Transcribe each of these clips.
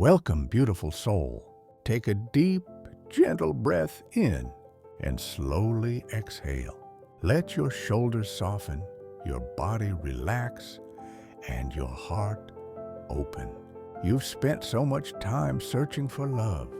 Welcome, beautiful soul. Take a deep, gentle breath in and slowly exhale. Let your shoulders soften, your body relax, and your heart open. You've spent so much time searching for love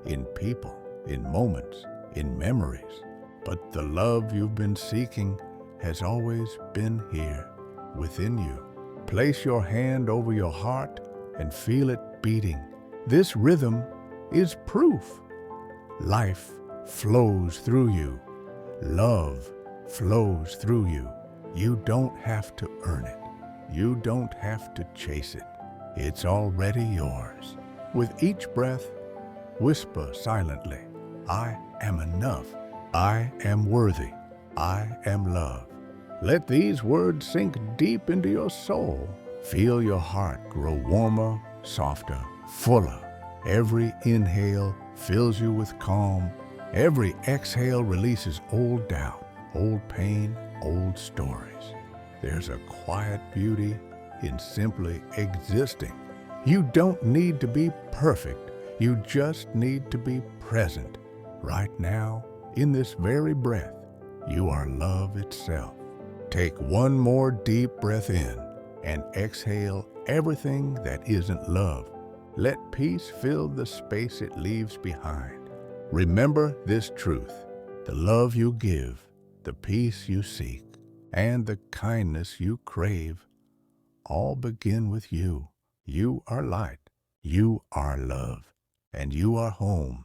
in people, in moments, in memories. But the love you've been seeking has always been here within you. Place your hand over your heart and feel it beating. This rhythm is proof. Life flows through you. Love flows through you. You don't have to earn it. You don't have to chase it. It's already yours. With each breath, whisper silently, I am enough. I am worthy. I am love. Let these words sink deep into your soul. Feel your heart grow warmer, softer, fuller. Every inhale fills you with calm. Every exhale releases old doubt, old pain, old stories. There's a quiet beauty in simply existing. You don't need to be perfect. You just need to be present. Right now, in this very breath, you are love itself. Take one more deep breath in and exhale everything that isn't love. Let peace fill the space it leaves behind. Remember this truth: the love you give, the peace you seek, and the kindness you crave all begin with you. You are light, you are love, and you are home.